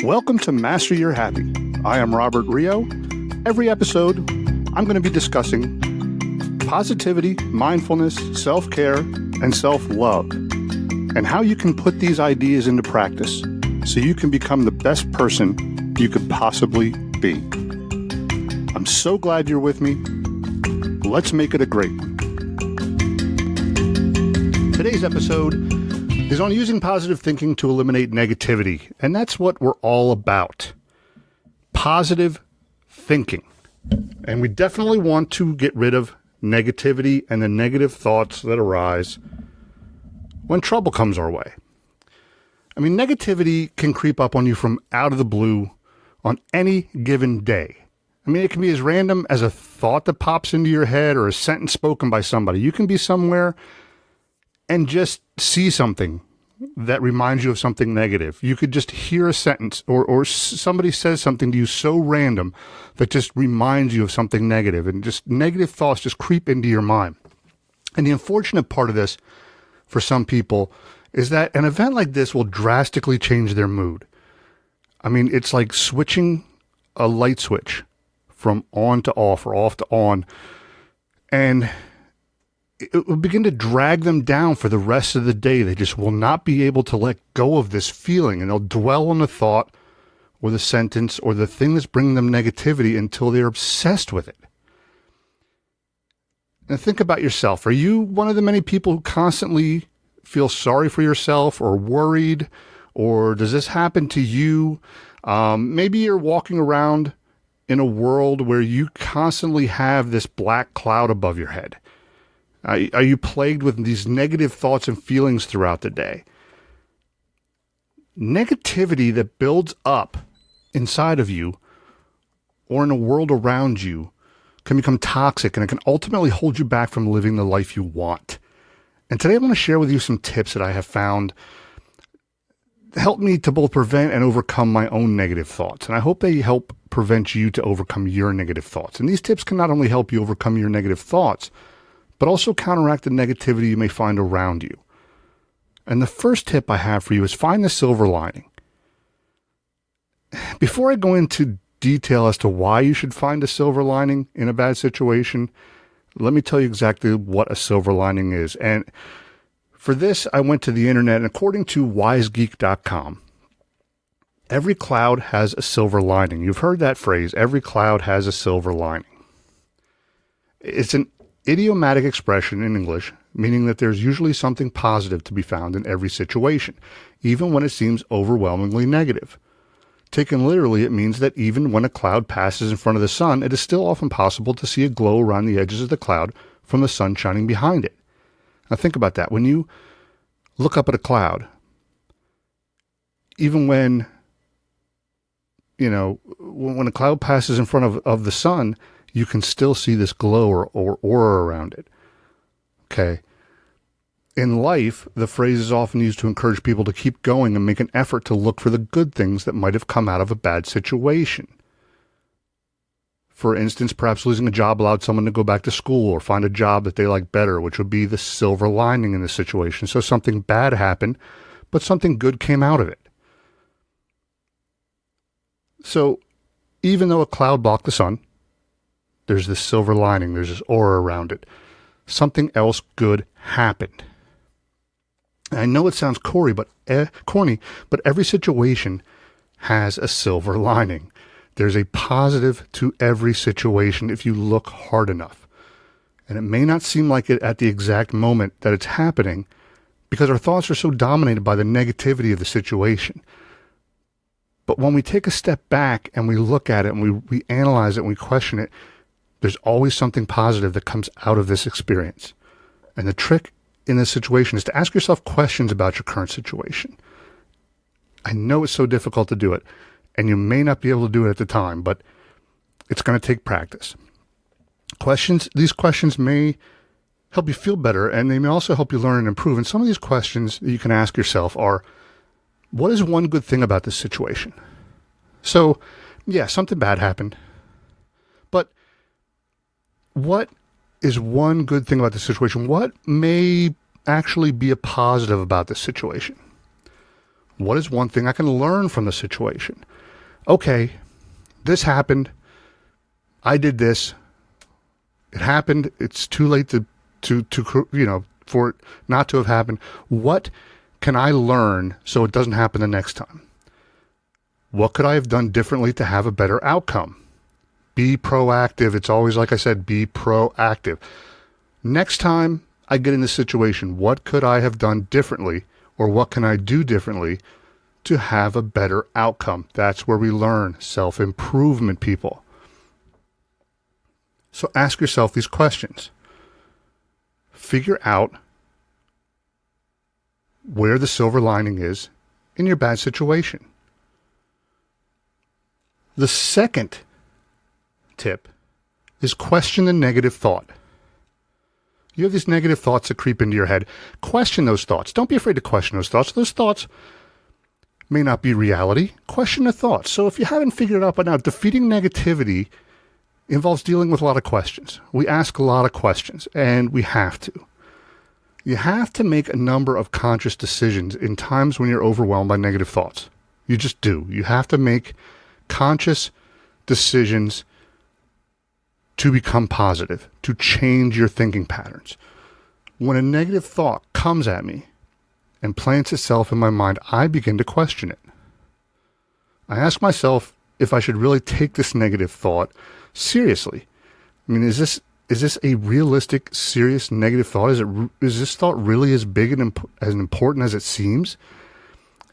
Welcome to Master Your Happy. I am Robert Rio. Every episode, I'm going to be discussing positivity, mindfulness, self-care, and self-love, and how you can put these ideas into practice so you can become the best person you could possibly be. I'm so glad you're with me. Let's make it a great one. Today's episode is on using positive thinking to eliminate negativity, and that's what we're all about. Positive thinking. And we definitely want to get rid of negativity and the negative thoughts that arise when trouble comes our way. I mean, negativity can creep up on you from out of the blue on any given day. I mean, it can be as random as a thought that pops into your head or a sentence spoken by somebody. You can be somewhere and just see something that reminds you of something negative. You could just hear a sentence or somebody says something to you so random that just reminds you of something negative, and just negative thoughts just creep into your mind. And the unfortunate part of this for some people is that an event like this will drastically change their mood. I mean, it's like switching a light switch from on to off or off to on, and it will begin to drag them down for the rest of the day. They just will not be able to let go of this feeling, and they'll dwell on the thought or the sentence or the thing that's bringing them negativity until they're obsessed with it. And think about yourself. Are you one of the many people who constantly feel sorry for yourself or worried, or does this happen to you? Maybe you're walking around in a world where you constantly have this black cloud above your head. Are you plagued with these negative thoughts and feelings throughout the day? Negativity that builds up inside of you or in a world around you can become toxic, and it can ultimately hold you back from living the life you want. And today I'm going to share with you some tips that I have found help me to both prevent and overcome my own negative thoughts. And I hope they help prevent you to overcome your negative thoughts. And these tips can not only help you overcome your negative thoughts, but also counteract the negativity you may find around you. And the first tip I have for you is find the silver lining. Before I go into detail as to why you should find a silver lining in a bad situation, let me tell you exactly what a silver lining is. And for this, I went to the internet, and according to wisegeek.com, every cloud has a silver lining. You've heard that phrase, every cloud has a silver lining. It's an idiomatic expression in English, meaning that there's usually something positive to be found in every situation, even when it seems overwhelmingly negative. Taken literally, it means that even when a cloud passes in front of the sun, it is still often possible to see a glow around the edges of the cloud from the sun shining behind it. Now think about that. When you look up at a cloud, even when a cloud passes in front of the sun, you can still see this glow or aura around it. Okay. In life, the phrase is often used to encourage people to keep going and make an effort to look for the good things that might have come out of a bad situation. For instance, perhaps losing a job allowed someone to go back to school or find a job that they like better, which would be the silver lining in the situation. So something bad happened, but something good came out of it. So even though a cloud blocked the sun, there's this silver lining, there's this aura around it. Something else good happened. And I know it sounds corny, but every situation has a silver lining. There's a positive to every situation if you look hard enough. And it may not seem like it at the exact moment that it's happening, because our thoughts are so dominated by the negativity of the situation. But when we take a step back and we look at it and we analyze it and we question it, there's always something positive that comes out of this experience. And the trick in this situation is to ask yourself questions about your current situation. I know it's so difficult to do it, and you may not be able to do it at the time, but it's going to take practice. These questions may help you feel better, and they may also help you learn and improve. And some of these questions that you can ask yourself are, what is one good thing about this situation? So, yeah, something bad happened, but what is one good thing about the situation? What may actually be a positive about this situation? What is one thing I can learn from the situation? okay, this happened. I did this. It happened. It's too late to for it not to have happened. What can I learn so it doesn't happen the next time? What could I have done differently to have a better outcome? Be proactive. It's always, like I said, be proactive. Next time I get in this situation, what could I have done differently, or what can I do differently to have a better outcome? That's where we learn. Self-improvement, people. So ask yourself these questions. Figure out where the silver lining is in your bad situation. The second tip is question the negative thought. You have these negative thoughts that creep into your head. Question those thoughts. Don't be afraid to question those thoughts. Those thoughts may not be reality. Question the thoughts. So if you haven't figured it out by now, defeating negativity involves dealing with a lot of questions. We ask a lot of questions, and we have to. You have to make a number of conscious decisions in times when you're overwhelmed by negative thoughts. You just do. You have to make conscious decisions to become positive, to change your thinking patterns. When a negative thought comes at me and plants itself in my mind, I begin to question it. I ask myself if I should really take this negative thought seriously. I mean, is this a realistic, serious negative thought? Is this thought really as big and as important as it seems?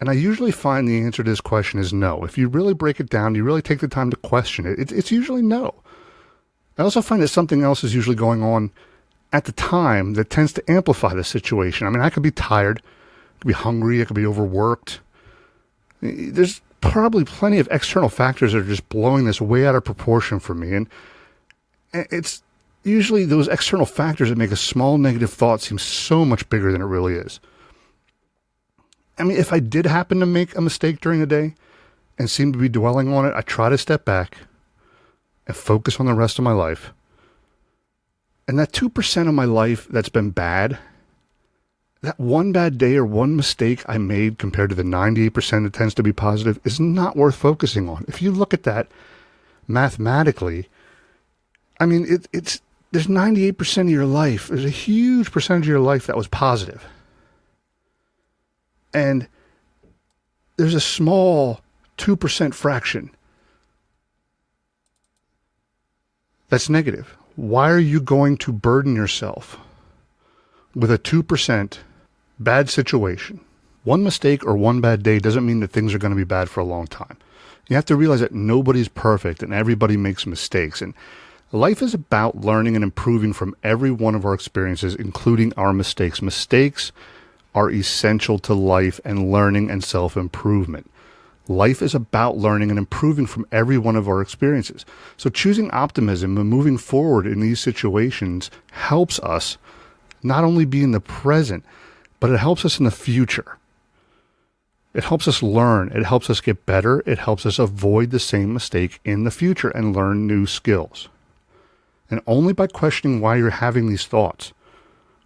And I usually find the answer to this question is no. If you really break it down, you really take the time to question it, it's usually no. I also find that something else is usually going on at the time that tends to amplify the situation. I mean, I could be tired, I could be hungry, I could be overworked. There's probably plenty of external factors that are just blowing this way out of proportion for me. And it's usually those external factors that make a small negative thought seem so much bigger than it really is. I mean, if I did happen to make a mistake during the day and seem to be dwelling on it, I try to step back and focus on the rest of my life. And that 2% of my life that's been bad, that one bad day or one mistake I made compared to the 98% that tends to be positive is not worth focusing on. If you look at that mathematically, I mean, there's 98% of your life. There's a huge percentage of your life that was positive. And there's a small 2% fraction that's negative. Why are you going to burden yourself with a 2% bad situation? One mistake or one bad day doesn't mean that things are going to be bad for a long time. You have to realize that nobody's perfect and everybody makes mistakes. And life is about learning and improving from every one of our experiences, including our mistakes. Mistakes are essential to life and learning and self-improvement. Life is about learning and improving from every one of our experiences. So choosing optimism and moving forward in these situations helps us not only be in the present, but it helps us in the future. It helps us learn. It helps us get better. It helps us avoid the same mistake in the future and learn new skills. And only by questioning why you're having these thoughts,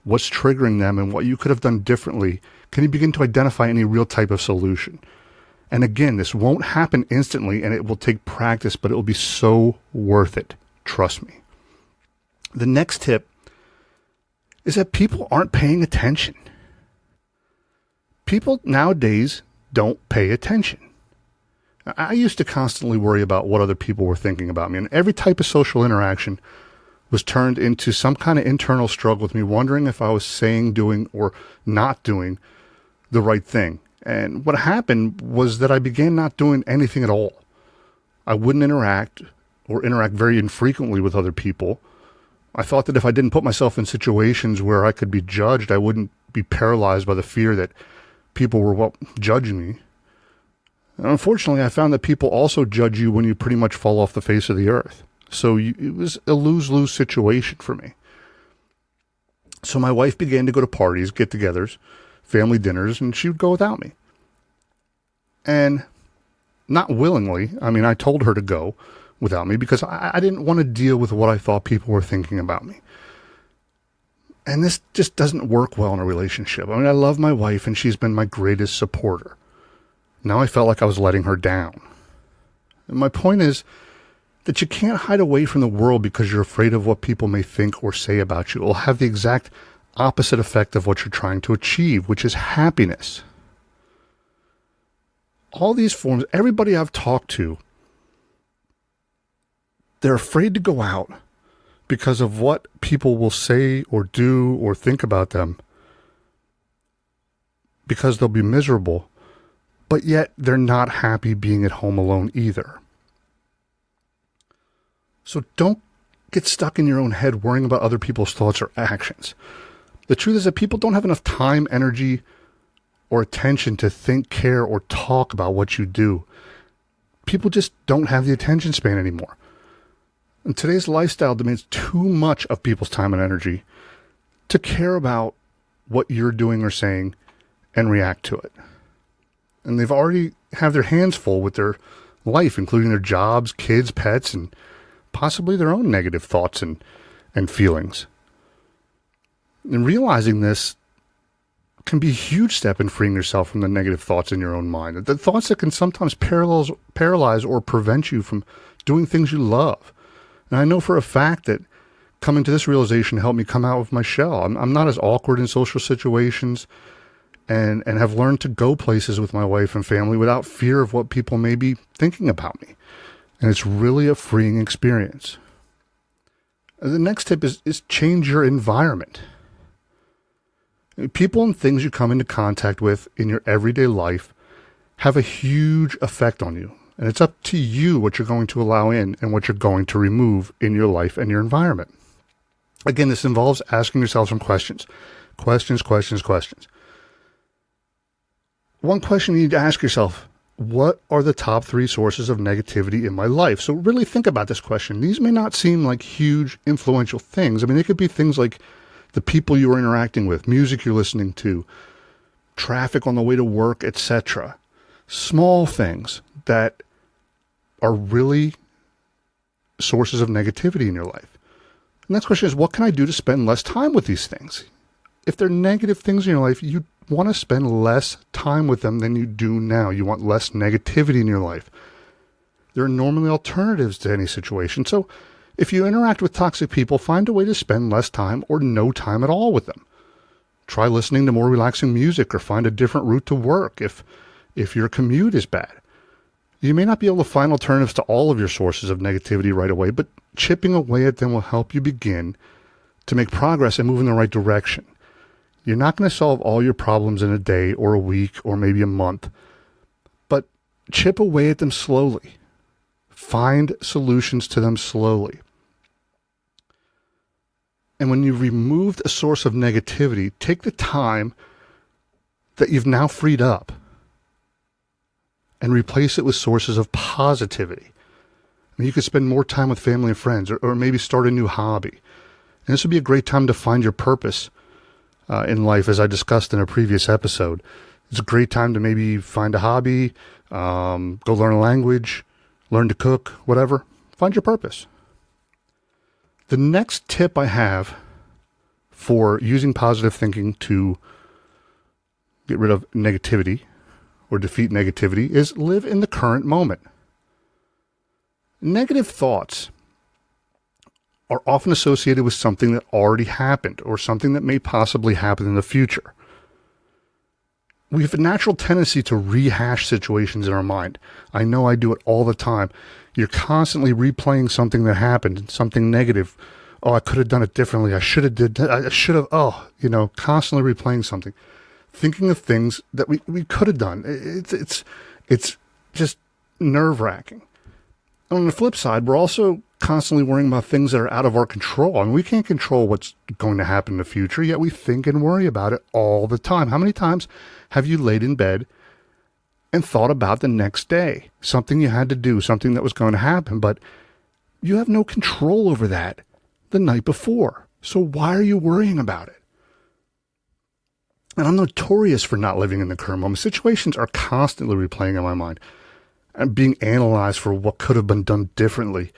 what's triggering them, and what you could have done differently, can you begin to identify any real type of solution. And again, this won't happen instantly, and it will take practice, but it will be so worth it. Trust me. The next tip is that people aren't paying attention. People nowadays don't pay attention. I used to constantly worry about what other people were thinking about me, and every type of social interaction was turned into some kind of internal struggle with me, wondering if I was saying, doing, or not doing the right thing. And what happened was that I began not doing anything at all. I wouldn't interact or interact very infrequently with other people. I thought that if I didn't put myself in situations where I could be judged, I wouldn't be paralyzed by the fear that people were judging me. And unfortunately, I found that people also judge you when you pretty much fall off the face of the earth. So it was a lose-lose situation for me. So my wife began to go to parties, get-togethers, family dinners, and she would go without me. And not willingly, I mean, I told her to go without me because I didn't want to deal with what I thought people were thinking about me. And this just doesn't work well in a relationship. I mean, I love my wife and she's been my greatest supporter. Now I felt like I was letting her down. And my point is that you can't hide away from the world because you're afraid of what people may think or say about you. It will have the exact opposite effect of what you're trying to achieve, which is happiness. All these forms, everybody I've talked to, they're afraid to go out because of what people will say or do or think about them, because they'll be miserable, but yet they're not happy being at home alone either. So don't get stuck in your own head worrying about other people's thoughts or actions. The truth is that people don't have enough time, energy, or attention to think, care, or talk about what you do. People just don't have the attention span anymore. And today's lifestyle demands too much of people's time and energy to care about what you're doing or saying and react to it. And they've already have their hands full with their life, including their jobs, kids, pets, and possibly their own negative thoughts and feelings. And realizing this can be a huge step in freeing yourself from the negative thoughts in your own mind. The thoughts that can sometimes paralyze or prevent you from doing things you love. And I know for a fact that coming to this realization helped me come out of my shell. I'm not as awkward in social situations and have learned to go places with my wife and family without fear of what people may be thinking about me. And it's really a freeing experience. And the next tip is change your environment. People and things you come into contact with in your everyday life have a huge effect on you. And it's up to you what you're going to allow in and what you're going to remove in your life and your environment. Again, this involves asking yourself some questions. Questions. One question you need to ask yourself: what are the top 3 sources of negativity in my life? So really think about this question. These may not seem like huge, influential things. I mean, they could be things like the people you are interacting with, music you're listening to, traffic on the way to work, etc. Small things that are really sources of negativity in your life. The next question is, what can I do to spend less time with these things? If they're negative things in your life, you want to spend less time with them than you do now. You want less negativity in your life. There are normally alternatives to any situation. So if you interact with toxic people, find a way to spend less time or no time at all with them. Try listening to more relaxing music or find a different route to work if your commute is bad. You may not be able to find alternatives to all of your sources of negativity right away, but chipping away at them will help you begin to make progress and move in the right direction. You're not going to solve all your problems in a day or a week or maybe a month, but chip away at them slowly. Find solutions to them slowly. And when you've removed a source of negativity, take the time that you've now freed up and replace it with sources of positivity. I mean, you could spend more time with family and friends, or maybe start a new hobby. And this would be a great time to find your purpose in life, as I discussed in a previous episode. It's a great time to maybe find a hobby, go learn a language, learn to cook, whatever. Find your purpose. The next tip I have for using positive thinking to get rid of negativity or defeat negativity is live in the current moment. Negative thoughts are often associated with something that already happened or something that may possibly happen in the future. We have a natural tendency to rehash situations in our mind. I know I do it all the time. You're constantly replaying something that happened, something negative. Oh, I could have done it differently. I should have, constantly replaying something. Thinking of things that we could have done. It's just nerve-wracking. On the flip side, we're also constantly worrying about things that are out of our control. I mean, we can't control what's going to happen in the future, yet we think and worry about it all the time. How many times have you laid in bed and thought about the next day? Something you had to do, something that was going to happen, but you have no control over that the night before. So why are you worrying about it? And I'm notorious for not living in the current moment. Situations are constantly replaying in my mind and being analyzed for what could have been done differently.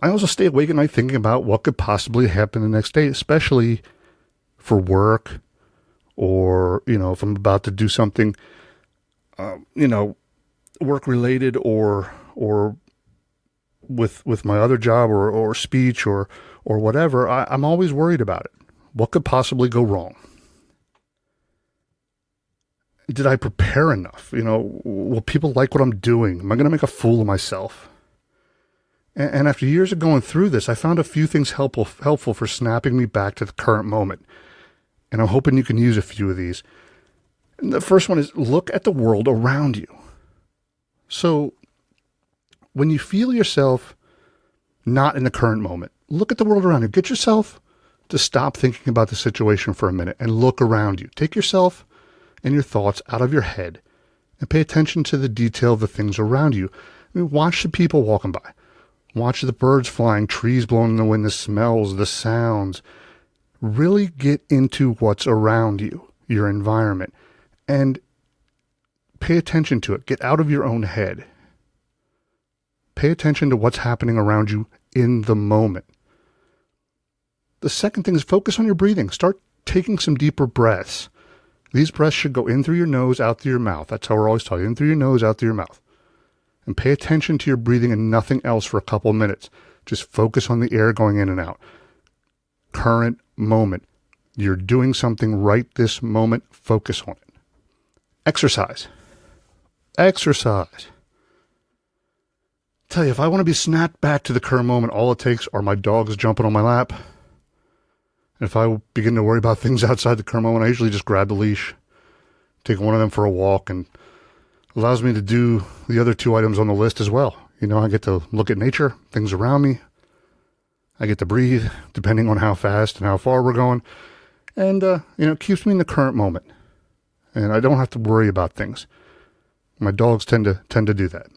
I also stay awake at night thinking about what could possibly happen the next day, especially for work or, if I'm about to do something, work related or with my other job or speech or whatever, I'm always worried about it. What could possibly go wrong? Did I prepare enough? Will people like what I'm doing? Am I going to make a fool of myself? And after years of going through this, I found a few things helpful for snapping me back to the current moment. And I'm hoping you can use a few of these. And the first one is look at the world around you. So when you feel yourself not in the current moment, look at the world around you. Get yourself to stop thinking about the situation for a minute and look around you. Take yourself and your thoughts out of your head and pay attention to the detail of the things around you. Watch the people walking by. Watch the birds flying, trees blowing in the wind, the smells, the sounds. Really get into what's around you, your environment, and pay attention to it. Get out of your own head. Pay attention to what's happening around you in the moment. The second thing is focus on your breathing. Start taking some deeper breaths. These breaths should go in through your nose, out through your mouth. That's how we're always taught. In through your nose, out through your mouth. And pay attention to your breathing and nothing else for a couple of minutes. Just focus on the air going in and out. Current moment. You're doing something right this moment. Focus on it. Exercise. Tell you, if I want to be snapped back to the current moment, all it takes are my dogs jumping on my lap. And if I begin to worry about things outside the current moment, I usually just grab the leash, take one of them for a walk, and allows me to do the other two items on the list as well. I get to look at nature, things around me. I get to breathe, depending on how fast and how far we're going. And, it keeps me in the current moment. And I don't have to worry about things. My dogs tend to do that.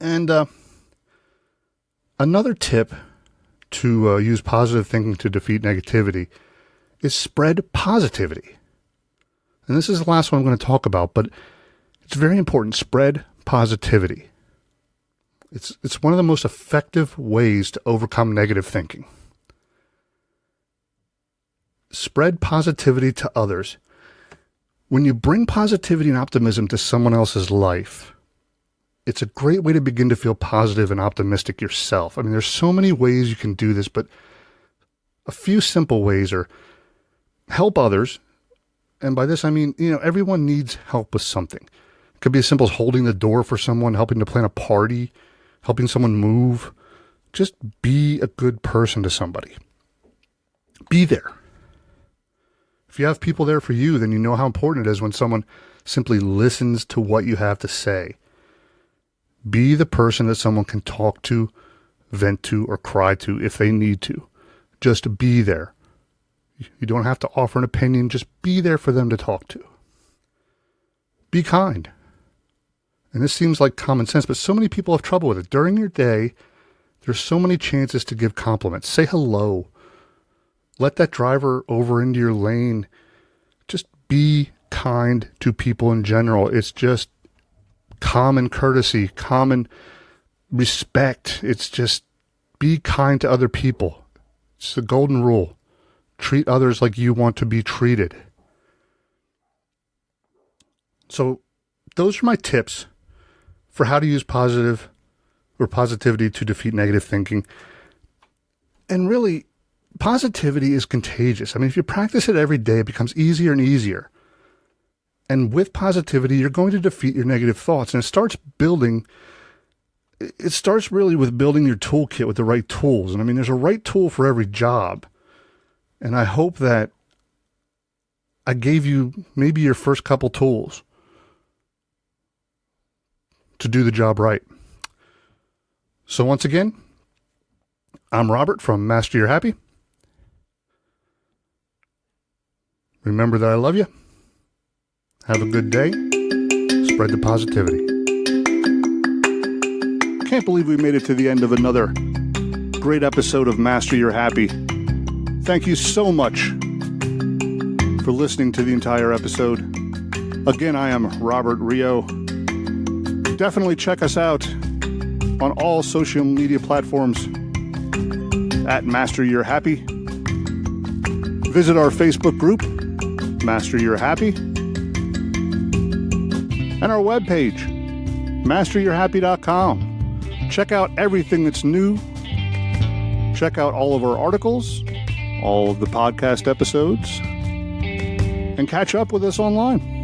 And another tip to use positive thinking to defeat negativity is spread positivity. And this is the last one I'm going to talk about, but it's very important. Spread positivity. It's one of the most effective ways to overcome negative thinking. Spread positivity to others. When you bring positivity and optimism to someone else's life, it's a great way to begin to feel positive and optimistic yourself. I mean, there's so many ways you can do this, but a few simple ways are help others. And by this, I mean, everyone needs help with something. It could be as simple as holding the door for someone, helping to plan a party, helping someone move. Just be a good person to somebody. Be there. If you have people there for you, then you know how important it is when someone simply listens to what you have to say. Be the person that someone can talk to, vent to, or cry to if they need to. Just be there. You don't have to offer an opinion. Just be there for them to talk to. Be kind. And this seems like common sense, but so many people have trouble with it. During your day, there's so many chances to give compliments. Say hello. Let that driver over into your lane. Just be kind to people in general. It's just common courtesy, common respect. It's just be kind to other people. It's the golden rule. Treat others like you want to be treated. So those are my tips for how to use positivity to defeat negative thinking. And really, positivity is contagious. I mean, if you practice it every day, it becomes easier and easier. And with positivity, you're going to defeat your negative thoughts. And it starts really with building your toolkit with the right tools. And I mean, there's a right tool for every job. And I hope that I gave you maybe your first couple tools to do the job right. So once again, I'm Robert from Master Your Happy. Remember that I love you. Have a good day. Spread the positivity. Can't believe we made it to the end of another great episode of Master Your Happy. Thank you so much for listening to the entire episode. Again, I am Robert Rio. Definitely check us out on all social media platforms at Master Your Happy. Visit our Facebook group, Master Your Happy, and our webpage, masteryourhappy.com. Check out everything that's new. Check out all of our articles, all of the podcast episodes, and catch up with us online.